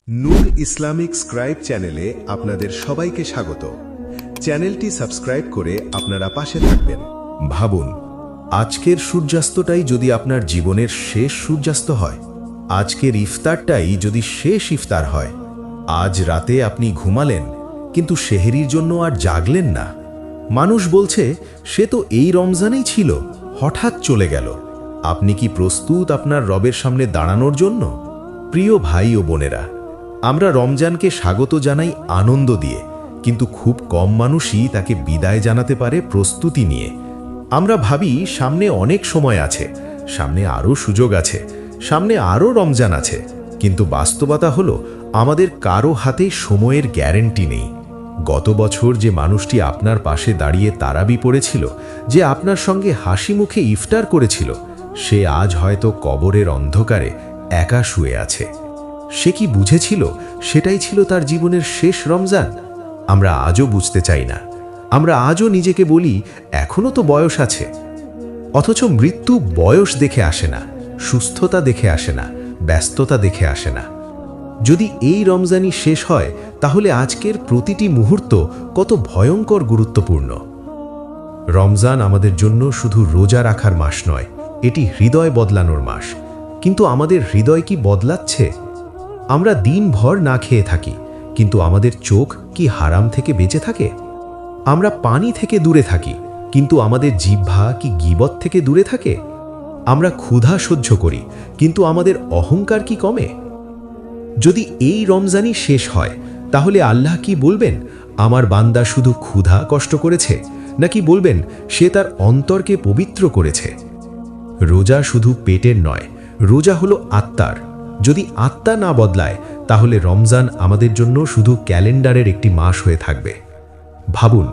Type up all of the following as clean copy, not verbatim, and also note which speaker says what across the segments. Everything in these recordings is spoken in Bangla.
Speaker 1: নূর ইসলামিক স্ক্রাইব চ্যানেলে আপনাদের সবাইকে স্বাগত। চ্যানেলটি সাবস্ক্রাইব করে আপনারা পাশে থাকবেন। ভাবুন, আজকের সূর্যাস্তটাই যদি আপনার জীবনের শেষ সূর্যাস্ত হয়, আজকের ইফতারটাই যদি শেষ ইফতার হয়, আজ রাতে আপনি ঘুমালেন কিন্তু সেহরির জন্য আর জাগলেন না। মানুষ বলছে সে তো এই রমজানেই ছিল, হঠাৎ চলে গেল। আপনি কি প্রস্তুত আপনার রবের সামনে দাঁড়ানোর জন্য? প্রিয় ভাই ও বোনেরা, আমরা রমজানকে স্বাগত জানাই আনন্দ দিয়ে, কিন্তু খুব কম মানুষই তাকে বিদায় জানাতে পারে প্রস্তুতি নিয়ে। আমরা ভাবি সামনে অনেক সময় আছে, সামনে আরও সুযোগ আছে, সামনে আরও রমজান আছে, কিন্তু বাস্তবতা হলো আমাদের কারো হাতেই সময়ের গ্যারেন্টি নেই। গত বছর যে মানুষটি আপনার পাশে দাঁড়িয়ে তারাবি পড়েছিল, যে আপনার সঙ্গে হাসি মুখে ইফতার করেছিল, সে আজ হয়তো কবরের অন্ধকারে একা শুয়ে আছে। সে কি বুঝেছিল সেটাই ছিল তার জীবনের শেষ রমজান? আমরা আজও বুঝতে চাই না। আমরা আজও নিজেকে বলি এখনো তো বয়স আছে। অথচ মৃত্যু বয়স দেখে আসে না, সুস্থতা দেখে আসে না, ব্যস্ততা দেখে আসে না। যদি এই রমজানই শেষ হয়, তাহলে আজকের প্রতিটি মুহূর্ত কত ভয়ঙ্কর গুরুত্বপূর্ণ। রমজান আমাদের জন্য শুধু রোজা রাখার মাস নয়, এটি হৃদয় বদলানোর মাস। কিন্তু আমাদের হৃদয় কি বদলাচ্ছে? আমরা দিনভর না খেয়ে থাকি, কিন্তু আমাদের চোখ কি হারাম থেকে বেঁচে থাকে? আমরা পানি থেকে দূরে থাকি, কিন্তু আমাদের জিহ্বা কি গীবত থেকে দূরে থাকে? আমরা ক্ষুধা সহ্য করি, কিন্তু আমাদের অহংকার কি কমে? যদি এই রমজানই শেষ হয়, তাহলে আল্লাহ কি বলবেন, আমার বান্দা শুধু ক্ষুধা কষ্ট করেছে, নাকি বলবেন সে তার অন্তরকে পবিত্র করেছে? রোজা শুধু পেটের নয়, রোজা হলো আত্মার। যদি আত্মা না বদলায়, তাহলে রমজান আমাদের জন্য শুধু ক্যালেন্ডারের একটি মাস হয়ে থাকবে। ভাবুন,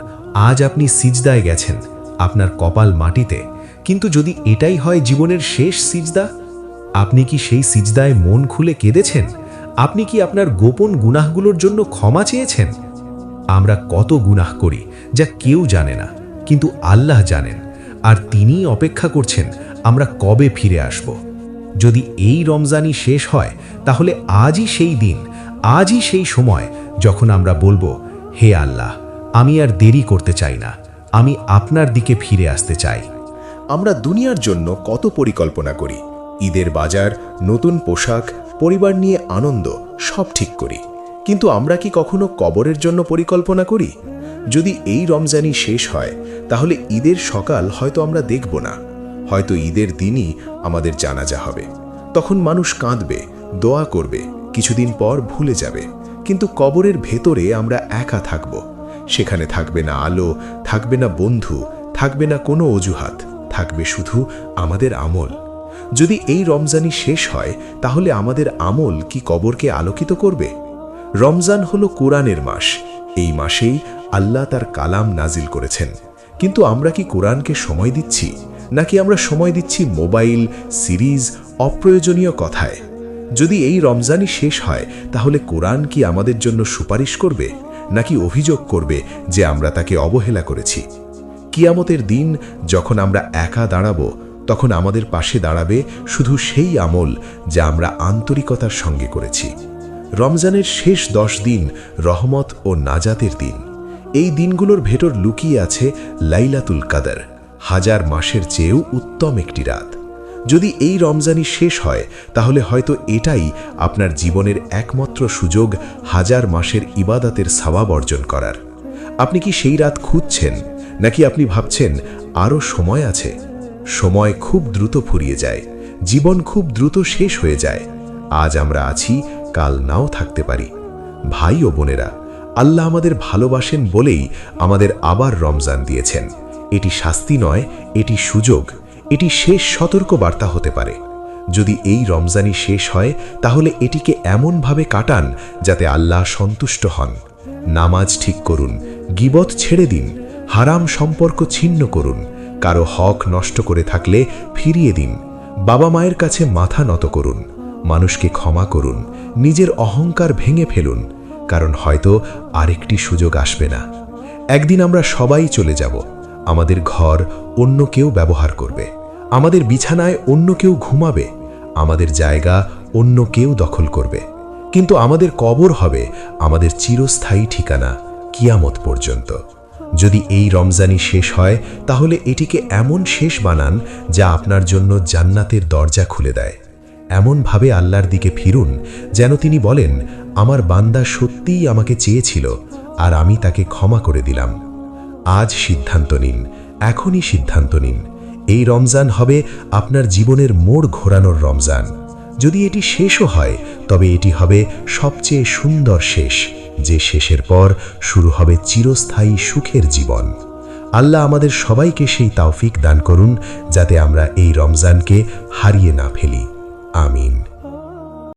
Speaker 1: আজ আপনি সিজদায় গেছেন, আপনার কপাল মাটিতে, কিন্তু যদি এটাই হয় জীবনের শেষ সিজদা, আপনি কি সেই সিজদায় মন খুলে কেঁদেছেন? আপনি কি আপনার গোপন গুনাহগুলোর জন্য ক্ষমা চেয়েছেন? আমরা কত গুনাহ করি যা কেউ জানে না, কিন্তু আল্লাহ জানেন, আর তিনিই অপেক্ষা করছেন আমরা কবে ফিরে আসব। যদি এই রমজানই শেষ হয়, তাহলে আজই সেই দিন, আজই সেই সময় যখন আমরা বলবো, হে আল্লাহ, আমি আর দেরি করতে চাই না, আমি আপনার দিকে ফিরে আসতে চাই।
Speaker 2: আমরা দুনিয়ার জন্য কত পরিকল্পনা করি, ঈদের বাজার, নতুন পোশাক, পরিবার নিয়ে আনন্দ, সব ঠিক করি, কিন্তু আমরা কি কখনো কবরের জন্য পরিকল্পনা করি? যদি এই রমজানই শেষ হয়, তাহলে ঈদের সকাল হয়তো আমরা দেখব না, হয়তো ঈদের দিনই আমাদের জানাজা হবে। তখন মানুষ কাঁদবে, দোয়া করবে, কিছুদিন পর ভুলে যাবে, কিন্তু কবরের ভেতরে আমরা একা থাকব। সেখানে থাকবে না আলো, থাকবে না বন্ধু, থাকবে না কোনো অজুহাত, থাকবে শুধু আমাদের আমল। যদি এই রমজানই শেষ হয়, তাহলে আমাদের আমল কি কবরকে আলোকিত করবে? রমজান হলো কোরআনের মাস। এই মাসেই আল্লাহ তার কালাম নাজিল করেছেন, কিন্তু আমরা কি কোরআনকে সময় দিচ্ছি, নাকি আমরা সময় দিচ্ছি মোবাইল, সিরিজ, অপ্রয়োজনীয় কথায়? যদি এই রমজানই শেষ হয়, তাহলে কোরআন কি আমাদের জন্য সুপারিশ করবে, নাকি অভিযোগ করবে যে আমরা তাকে অবহেলা করেছি? কিয়ামতের দিন যখন আমরা একা দাঁড়াবো, তখন আমাদের পাশে দাঁড়াবে শুধু সেই আমল যা আমরা আন্তরিকতার সঙ্গে করেছি। রমজানের শেষ 10 দিন রহমত ও নাজাতের দিন। এই দিনগুলোর ভেতর লুকিয়ে আছে লাইলাতুল কদর, হাজার মাসের চেয়েও উত্তম একটি রাত। যদি এই রমজানই শেষ হয়, তাহলে হয়তো এটাই আপনার জীবনের একমাত্র সুযোগ হাজার মাসের ইবাদতের সওয়াব অর্জন করার। আপনি কি সেই রাত খুঁজছেন, নাকি আপনি ভাবছেন আরও সময় আছে? সময় খুব দ্রুত ফুরিয়ে যায়, জীবন খুব দ্রুত শেষ হয়ে যায়। আজ আমরা আছি, কাল নাও থাকতে পারি। ভাই ও বোনেরা, আল্লাহ আমাদের ভালোবাসেন বলেই আমাদের আবার রমজান দিয়েছেন। এটি শাস্তি নয়, এটি সুযোগ, এটি শেষ সতর্ক বার্তা হতে পারে। যদি এই রমজানই শেষ হয়, তাহলে এটিকে এমনভাবে কাটান যাতে আল্লাহ সন্তুষ্ট হন। নামাজ ঠিক করুন, গীবত ছেড়ে দিন, হারাম সম্পর্ক ছিন্ন করুন, কারো হক নষ্ট করে থাকলে ফিরিয়ে দিন, বাবা মায়ের কাছে মাথা নত করুন, মানুষকে ক্ষমা করুন, নিজের অহংকার ভেঙে ফেলুন, কারণ হয়তো আরেকটি সুযোগ আসবে না। একদিন আমরা সবাই চলে যাব। আমাদের ঘর অন্য কেউ ব্যবহার করবে, আমাদের বিছানায় অন্য কেউ ঘুমাবে, আমাদের জায়গা অন্য কেউ দখল করবে, কিন্তু আমাদের কবর হবে আমাদের চিরস্থায়ী ঠিকানা কিয়ামত পর্যন্ত। যদি এই রমজানই শেষ হয় তাহলে এটিকে এমন শেষ বানান যা আপনার জন্য জান্নাতের দরজা খুলে দেয়। এমনভাবে আল্লাহর দিকে ফিরুন যেন তিনি বলেন, আমার বান্দা সত্যিই আমাকে চেয়েছিল আর আমি তাকে ক্ষমা করে দিলাম। আজ সিদ্ধান্ত নিন, এখনই সিদ্ধান্ত নিন। এই রমজান হবে আপনার জীবনের মোড় ঘোরানোর রমজান। যদি এটি শেষও হয় তবে এটি হবে সবচেয়ে সুন্দর শেষ, যে শেষের পর শুরু হবে চিরস্থায়ী সুখের জীবন। আল্লাহ আমাদের সবাইকে সেই তৌফিক দান করুন যাতে আমরা এই রমজানকে হারিয়ে না ফেলি। আমিন।